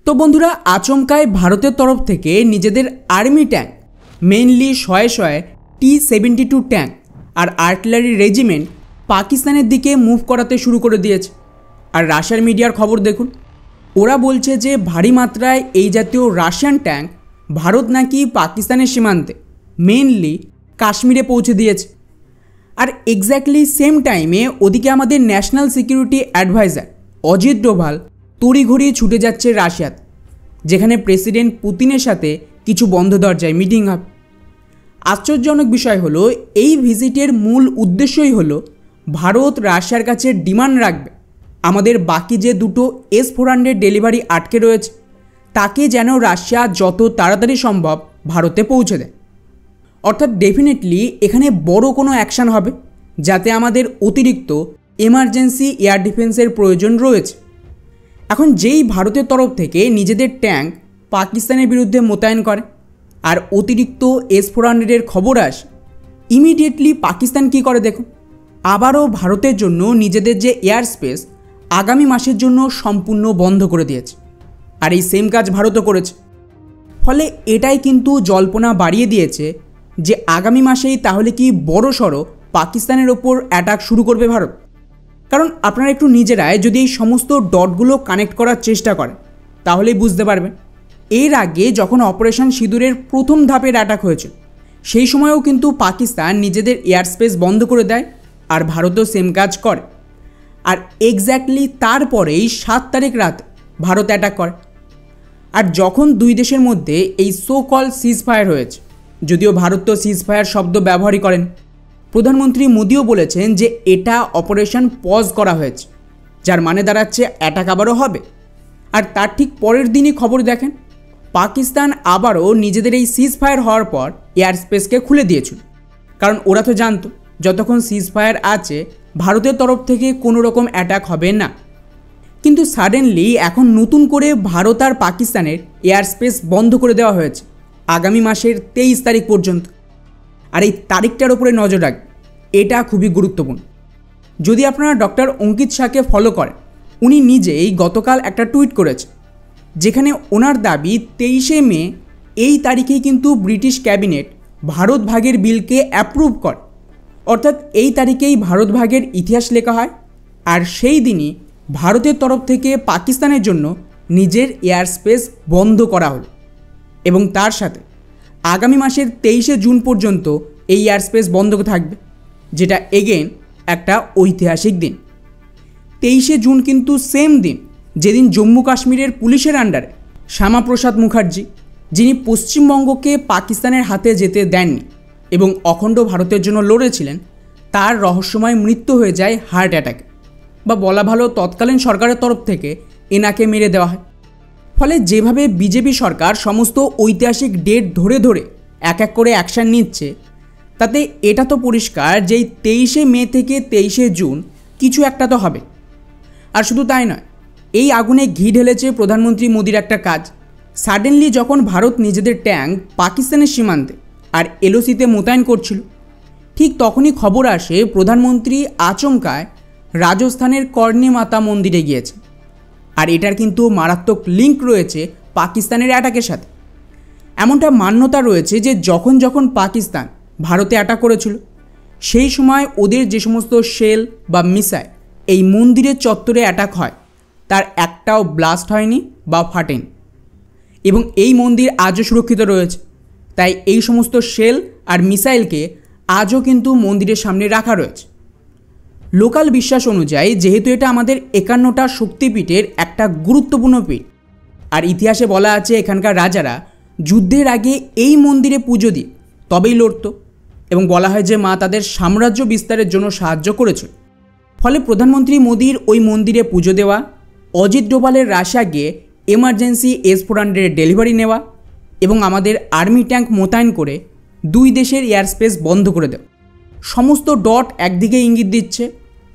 তো বন্ধুরা, আচমকায় ভারতের তরফ থেকে নিজেদের আর্মি ট্যাঙ্ক, মেইনলি শয়ে শয়ে T-72 ট্যাঙ্ক আর আর্টিলারি রেজিমেন্ট পাকিস্তানের দিকে মুভ করাতে শুরু করে দিয়েছে। আর রাশিয়ার মিডিয়ার খবর দেখুন, ওরা বলছে যে ভারী মাত্রায় এই জাতীয় রাশিয়ান ট্যাঙ্ক ভারত নাকি পাকিস্তানের সীমান্তে, মেইনলি কাশ্মীরে পৌঁছে দিয়েছে। আর এক্স্যাক্টলি সেম টাইমে ওদিকে আমাদের national security adviser Ajit Doval তড়িঘড়ি ছুটে যাচ্ছে রাশিয়াতে, যেখানে প্রেসিডেন্ট পুতিনের সাথে কিছু বন্ধ দরজায় মিটিং হবে। আশ্চর্যজনক বিষয় হলো, এই ভিজিটের মূল উদ্দেশ্যই হলো ভারত রাশিয়ার কাছে ডিমান্ড রাখবে আমাদের বাকি যে দুটো S-400 ডেলিভারি আটকে রয়েছে তাকে যেন রাশিয়া যত তাড়াতাড়ি সম্ভব ভারতে পৌঁছে দেয়। অর্থাৎ ডেফিনেটলি এখানে বড় কোনো অ্যাকশান হবে, যাতে আমাদের অতিরিক্ত এমার্জেন্সি এয়ার ডিফেন্সের প্রয়োজন রয়েছে। এখন যেই ভারতের তরফ থেকে নিজেদের ট্যাঙ্ক পাকিস্তানের বিরুদ্ধে মোতায়েন করে আর অতিরিক্ত S-400 খবর আসে, ইমিডিয়েটলি পাকিস্তান কী করে দেখুন, আবারও ভারতের জন্য নিজেদের যে এয়ার স্পেস আগামী মাসের জন্য সম্পূর্ণ বন্ধ করে দিয়েছে। আর এই সেম কাজ ভারতও করেছে। ফলে এটাই কিন্তু জল্পনা বাড়িয়ে দিয়েছে যে আগামী মাসেই তাহলে কি বড়সড় পাকিস্তানের ওপর অ্যাটাক শুরু করবে ভারত। কারণ আপনারা একটু নিজেরাই যদি এই সমস্ত ডটগুলো কানেক্ট করার চেষ্টা করেন তাহলেই বুঝতে পারবেন, এর আগে যখন অপারেশন সিঁদুরের প্রথম ধাপের অ্যাটাক হয়েছে সেই সময়ও কিন্তু পাকিস্তান নিজেদের এয়ার স্পেস বন্ধ করে দেয় আর ভারতও সেম কাজ করে। আর এক্স্যাক্টলি তারপরেই 7 তারিখ রাত ভারত অ্যাটাক করে। আর যখন দুই দেশের মধ্যে এই সো কল সিজ ফায়ার হয়েছে, যদিও ভারত তো সিজ ফায়ার শব্দ ব্যবহারই করেন, প্রধানমন্ত্রী মোদিও বলেছেন যে এটা অপারেশন পজ করা হয়েছে, যার মানে দাঁড়াচ্ছে অ্যাটাক আবারও হবে। আর তার ঠিক পরের দিনই খবর দেখেন, পাকিস্তান আবারও নিজেদের এই সিজ ফায়ার হওয়ার পর এয়ার স্পেসকে খুলে দিয়েছিল। কারণ ওরা তো জানতো যতক্ষণ সিজ ফায়ার আছে ভারতের তরফ থেকে কোনো রকম অ্যাটাক হবে না। কিন্তু সাডেনলি এখন নতুন করে ভারত আর পাকিস্তানের এয়ার স্পেস বন্ধ করে দেওয়া হয়েছে আগামী মাসের 23 তারিখ পর্যন্ত। আর এই তারিখটার উপরে নজর রাখবেন, এটা খুবই গুরুত্বপূর্ণ। যদি আপনারা ডক্টর অঙ্কিত শাহকে ফলো করেন, উনি নিজেই গতকাল একটা টুইট করেছে, যেখানে ওনার দাবি 23শে মে এই তারিখেই কিন্তু ব্রিটিশ ক্যাবিনেট ভারত ভাগের বিলকে অ্যাপ্রুভ করে। অর্থাৎ এই তারিখেই ভারত ভাগের ইতিহাস লেখা হয়। আর সেই দিনই ভারতের তরফ থেকে পাকিস্তানের জন্য নিজের এয়ার স্পেস বন্ধ করা হলো। এবং তার সাথে আগামী মাসের 23শে জুন পর্যন্ত এই এয়ার স্পেস বন্ধ থাকবে, যেটা এগেন একটা ঐতিহাসিক দিন। 23শে জুন কিন্তু সেম দিন যেদিন জম্মু কাশ্মীরের পুলিশের আন্ডারে শ্যামাপ্রসাদ মুখার্জি, যিনি পশ্চিমবঙ্গকে পাকিস্তানের হাতে যেতে দেননি এবং অখণ্ড ভারতের জন্য লড়েছিলেন, তার রহস্যময় মৃত্যু হয়ে যায় হার্ট অ্যাটাকে, বা বলা ভালো তৎকালীন সরকারের তরফ থেকে এনাকে মেরে দেওয়া হয়। ফলে যেভাবে বিজেপি সরকার সমস্ত ঐতিহাসিক ডেট ধরে ধরে এক এক করে অ্যাকশান নিচ্ছে, তাতে এটা তো পরিষ্কার যে 23শে মে থেকে 23শে জুন কিছু একটা তো হবে। আর শুধু তাই নয়, এই আগুনে ঘি ঢেলেছে প্রধানমন্ত্রী মোদির একটা কাজ। সাডেনলি যখন ভারত নিজেদের ট্যাঙ্ক পাকিস্তানের সীমান্তে আর LOCতে মোতায়েন করছিল, ঠিক তখনই খবর আসে প্রধানমন্ত্রী আচমকায় রাজস্থানের কর্ণী মাতা মন্দিরে গিয়েছে। আর এটার কিন্তু মারাত্মক লিঙ্ক রয়েছে পাকিস্তানের অ্যাটাকের সাথে। এমনটা মান্যতা রয়েছে যে যখন যখন পাকিস্তান ভারতে অ্যাটাক করেছিল, সেই সময় ওদের যে সমস্ত শেল বা মিসাইল এই মন্দিরের চত্বরে অ্যাটাক হয়, তার একটাও ব্লাস্ট হয়নি বা ফাটেনি। এবং এই মন্দির আজও সুরক্ষিত রয়েছে। তাই এই সমস্ত শেল আর মিসাইলকে আজও কিন্তু মন্দিরের সামনে রাখা রয়েছে। লোকাল বিশ্বাস অনুযায়ী যেহেতু এটা আমাদের 51টা শক্তিপীঠের একটা গুরুত্বপূর্ণ পীঠ, আর ইতিহাসে বলা আছে এখানকার রাজারা যুদ্ধের আগে এই মন্দিরে পুজো দিয়ে তবেই লড়ত, এবং বলা হয় যে মা তাদের সাম্রাজ্য বিস্তারের জন্য সাহায্য করেছিল। ফলে প্রধানমন্ত্রী মোদির ওই মন্দিরে পুজো দেওয়া, অজিত ডোভালের রাশিয়া গিয়ে এমার্জেন্সি S-400 ডেলিভারি নেওয়া এবং আমাদের আর্মি ট্যাঙ্ক মোতায়েন করে দুই দেশের এয়ার স্পেস বন্ধ করে দেওয়া, সমস্ত ডট একদিকে ইঙ্গিত দিচ্ছে,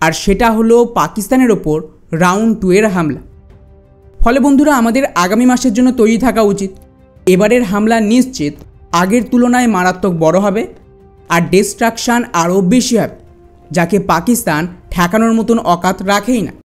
আর সেটা হলো পাকিস্তানের ওপর রাউন্ড 2 এর হামলা। ফলে বন্ধুরা, আমাদের আগামী মাসের জন্য তৈরি থাকা উচিত। এবারের হামলা নিশ্চিত আগের তুলনায় মারাত্মক বড় হবে আর ডিস্ট্রাকশান আরও বেশি হবে, যাকে পাকিস্তান ঠেকানোর মতন অকাত রাখেই না।